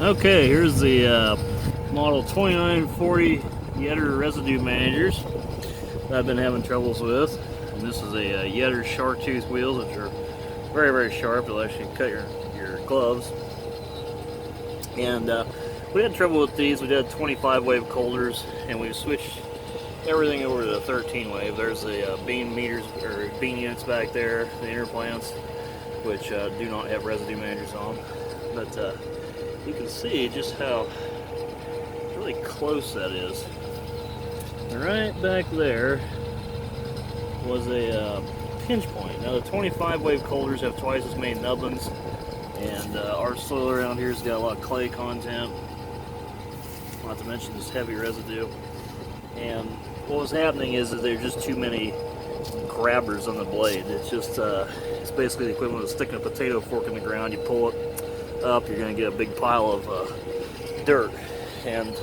Okay, here's the model 2940 Yetter residue managers that I've been having troubles with. And this is a Yetter shark tooth wheels, which are very, very sharp. It'll actually cut your gloves. And we had trouble with these. We did 25 wave colders, and we switched everything over to the 13 wave. There's the bean meters or bean units back there, the inner plants, which do not have residue managers on. But you can see just how really close that is. Right back there was a pinch point. Now the 25 wave colders have twice as many nubbins, and our soil around here has got a lot of clay content, not to mention this heavy residue. And what was happening is that there's just too many grabbers on the blade. It's just it's basically the equivalent of sticking a potato fork in the ground. You pull it up, you're going to get a big pile of dirt. And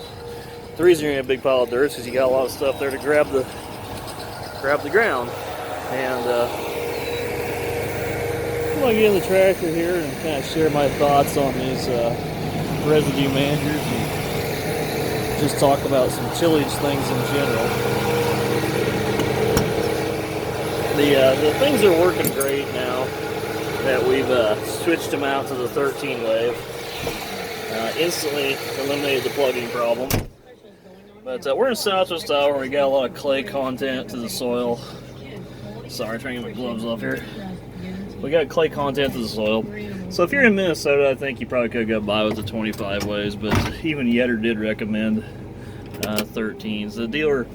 the reason you're going to get a big pile of dirt is because you got a lot of stuff there to grab the ground. And I'm going to get in the tractor here and kind of share my thoughts on these residue managers and just talk about some tillage things in general. The things are working great now that we've switched them out to the 13 wave. Instantly eliminated the plugging problem. But we're in southwest Iowa where we got a lot of clay content to the soil. Sorry, trying to get my gloves off here. We got clay content to the soil. So if you're in Minnesota, I think you probably could go by with the 25 waves, but even Yetter did recommend 13s. The dealer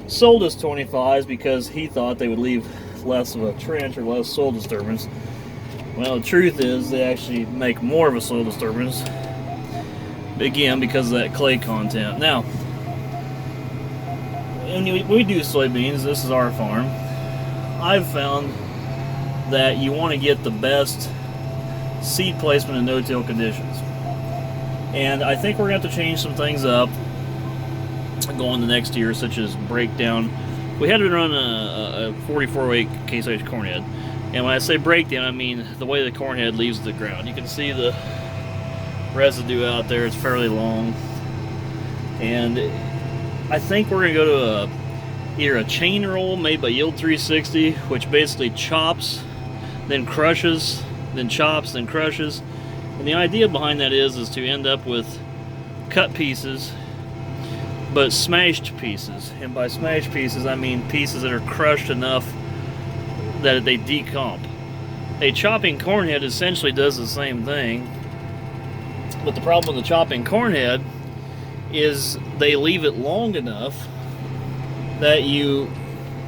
sold us 25s because he thought they would leave less of a trench or less soil disturbance. Well, the truth is they actually make more of a soil disturbance, again, because of that clay content. Now, when we do soybeans, this is our farm, I've found that you want to get the best seed placement in no-till conditions. And I think we're going to have to change some things up going the next year, such as breakdown. We had to run a 44 weight case IH corn head. And when I say breakdown, I mean the way the corn head leaves the ground. You can see the residue out there. It's fairly long. And I think we're going to go to either a chain roll made by Yield 360, which basically chops, then crushes, then chops, then crushes. And the idea behind that is to end up with cut pieces, but smashed pieces. And by smashed pieces, I mean pieces that are crushed enough that they decomp. A chopping corn head essentially does the same thing, but the problem with the chopping corn head is they leave it long enough that you,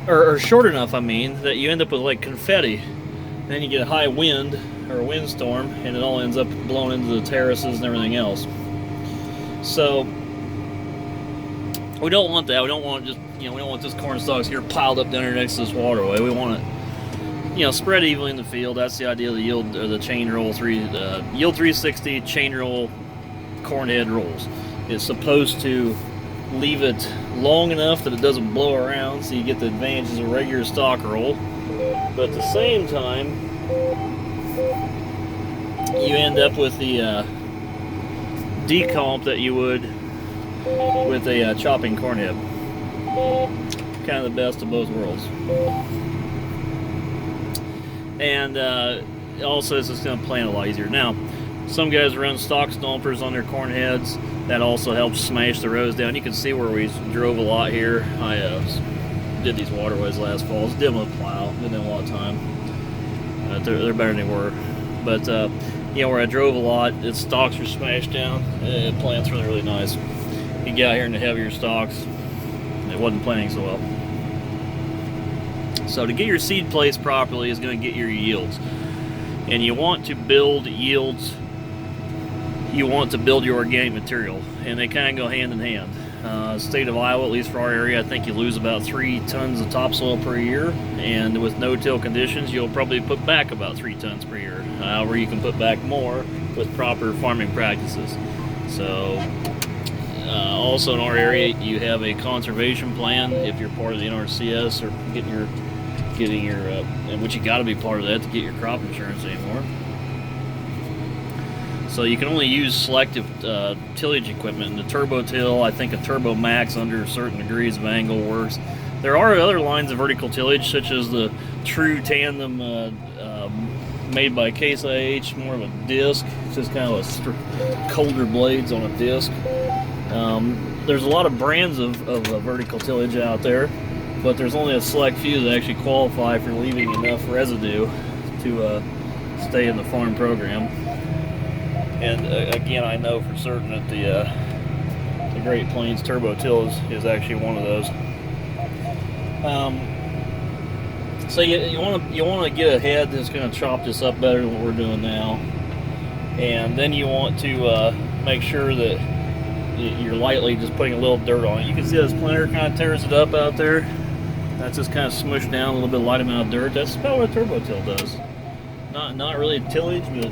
or short enough, I mean, that you end up with like confetti. And then you get a high wind or a windstorm, and it all ends up blowing into the terraces and everything else. So we don't want that. We don't want just, we don't want this corn stalks here piled up down here next to this waterway. We want it, spread evenly in the field. That's the idea of the yield, or the chain roll Yield 360 chain roll corn head rolls. It's supposed to leave it long enough that it doesn't blow around, so you get the advantages of a regular stalk roll. But at the same time, you end up with the decomp that you would with a chopping corn head. Kind of the best of both worlds. And also, this is going to plant a lot easier. Now, some guys run stalk stompers on their corn heads. That also helps smash the rows down. You can see where we drove a lot here. I did these waterways last fall. Did them with a plow. Did them a lot of time. They're better than they were. But where I drove a lot, its stalks are smashed down. It plants really, really nice. You get out here in the heavier stalks, it wasn't planting so well. So to get your seed placed properly is going to get your yields. And you want to build yields, you want to build your organic material, and they kind of go hand in hand. State of Iowa, at least for our area, I think you lose about 3 tons of topsoil per year, and with no-till conditions, you'll probably put back about 3 tons per year. However, you can put back more with proper farming practices. So, also in our area, you have a conservation plan if you're part of the NRCS or getting your, which you got to be part of that to get your crop insurance anymore. So you can only use selective tillage equipment. And the turbo till, I think a turbo max under certain degrees of angle works. There are other lines of vertical tillage, such as the true tandem made by Case IH, more of a disc. It's just kind of a colder blades on a disc. There's a lot of brands of vertical tillage out there, but there's only a select few that actually qualify for leaving enough residue to stay in the farm program. And again, I know for certain that the Great Plains Turbo Till is actually one of those. So you want to get a head that's going to chop this up better than what we're doing now, and then you want to make sure that you're lightly just putting a little dirt on it. You can see this planter kind of tears it up out there. That's just kind of smushed down a little bit, light amount of dirt. That's about what a turbo till does. Not really tillage, but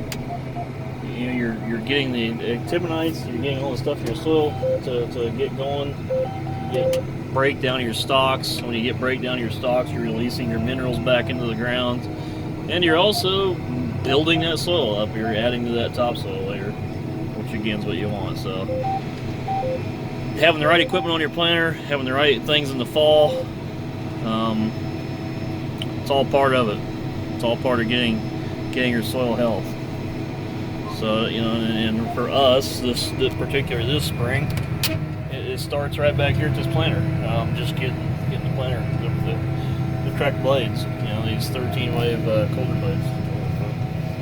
you're getting the actinides, you're getting all the stuff in your soil to get going. You get breakdown of your stalks. When you get breakdown of your stalks, you're releasing your minerals back into the ground, and you're also building that soil up. You're adding to that topsoil layer, which again is what you want. So having the right equipment on your planter, having the right things in the fall, it's all part of it. It's all part of getting your soil health. So, and for us, this spring, it starts right back here at this planter. Just getting the planter, the track blades, these 13-wave colder blades.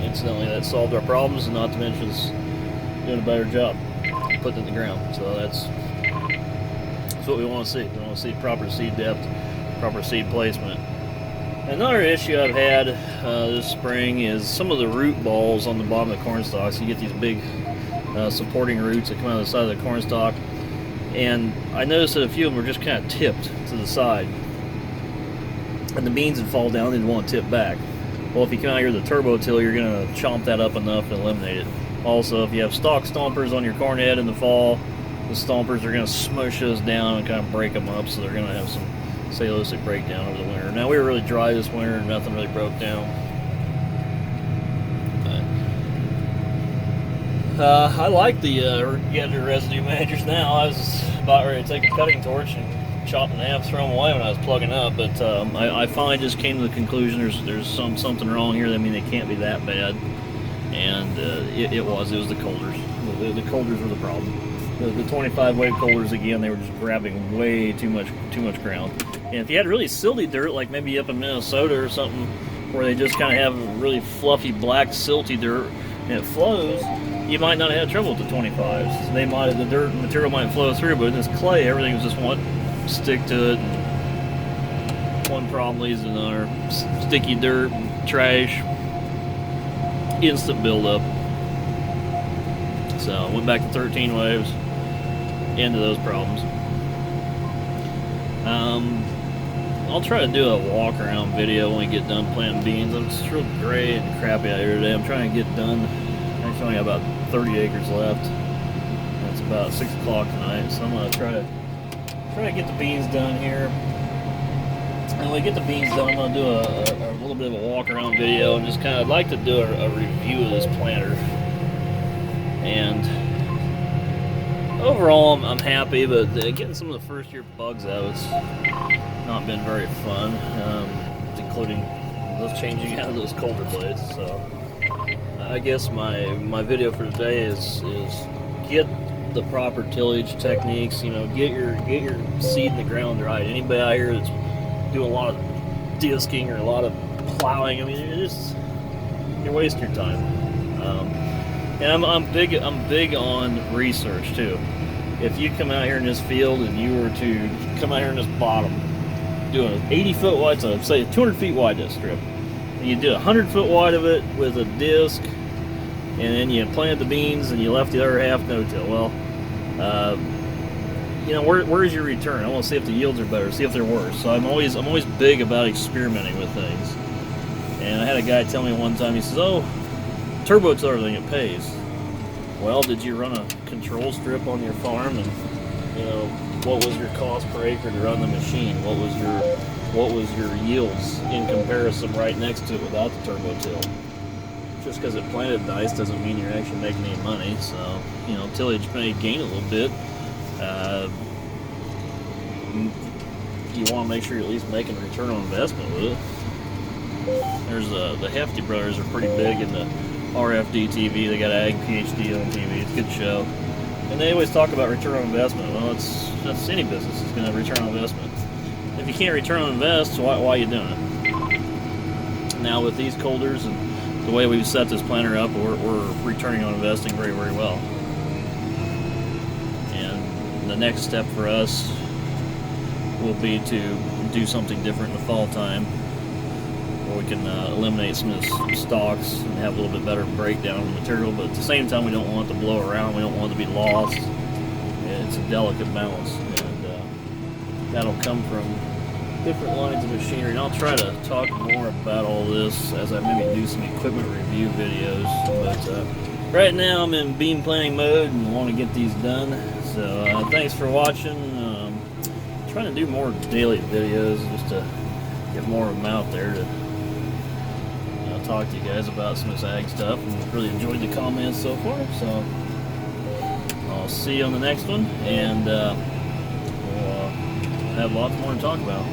Incidentally, that solved our problems, and not to mention it's doing a better job putting it in the ground. So that's what we want to see. We want to see proper seed depth, proper seed placement. Another issue I've had this spring is some of the root balls on the bottom of the corn stalks. You get these big supporting roots that come out of the side of the corn stalk, and I noticed that a few of them are just kind of tipped to the side, and the beans would fall down and they'd want to tip back. Well, if you come out here with a turbo till, you're going to chomp that up enough and eliminate it. Also, if you have stalk stompers on your corn head in the fall, the stompers are going to smush those down and kind of break them up, so they're going to have some cellulosic breakdown over the winter. Now, we were really dry this winter and nothing really broke down. I like the residue managers now. I was about ready to take a cutting torch and chop in half, throw them away when I was plugging up, but I finally just came to the conclusion there's something wrong here. I mean, they can't be that bad, and it was the colders. The colders were the problem. The 25-wave colders, again, they were just grabbing way too much ground. And if you had really silty dirt, like maybe up in Minnesota or something, where they just kind of have really fluffy, black, silty dirt, and it flows, you might not have had trouble with the 25s. The dirt material might flow through, but in this clay, everything was just one stick to it. And one problem leads to another. Sticky dirt, trash, instant buildup. So I went back to 13 waves, into those problems. I'll try to do a walk around video when we get done planting beans. It's real gray and crappy out here today. I'm trying to get done. Actually, only got about 30 acres left. It's about 6 o'clock tonight, so I'm gonna try to get the beans done here. And when we get the beans done, I'm gonna do a little bit of a walk around video, and just kind of like to do a review of this planter. And overall, I'm happy, but getting some of the first year bugs out, it's not been very fun, including those changing out of those colder blades. So I guess my video for today is get the proper tillage techniques. Get your seed in the ground right. Anybody out here that's doing a lot of disking or a lot of plowing, I mean, you're wasting your time. And I'm big on research too. If you come out here in this field and you were to come out here in this bottom, do an 80-foot wide, so say a 200 feet wide disc strip, and you did 100 foot wide of it with a disc, and then you planted the beans and you left the other half no-till. Well, where's your return? I want to see if the yields are better, see if they're worse. So I'm always big about experimenting with things. And I had a guy tell me one time, he says, "Oh, turbo till everything, it pays." Well, did you run a control strip on your farm, and what was your cost per acre to run the machine? What was your yields in comparison right next to it without the turbo till? just because it planted dice doesn't mean you're actually making any money. So, you know, tillage may gain a little bit. You want to make sure you're at least making a return on investment with it. There's the Hefty brothers are pretty big in the RFD TV. They got Ag PhD on TV. It's a good show, and they always talk about return on investment. Well, that's any business. It's going to return on investment. If you can't return on invest, why are you doing it? Now with these colders and the way we've set this planter up, we're returning on investing very, very well. And the next step for us will be to do something different in the fall time, where we can eliminate some of the stalks and have a little bit better breakdown of the material, but at the same time we don't want it to blow around, we don't want it to be lost. It's a delicate balance, and that'll come from different lines of machinery, and I'll try to talk more about all this as I maybe do some equipment review videos. But right now I'm in bean planting mode and want to get these done. So thanks for watching. Trying to do more daily videos just to get more of them out there to talk to you guys about some of this ag stuff, and really enjoyed the comments so far. So I'll see you on the next one, and we'll have lots more to talk about.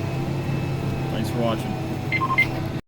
Thanks for watching.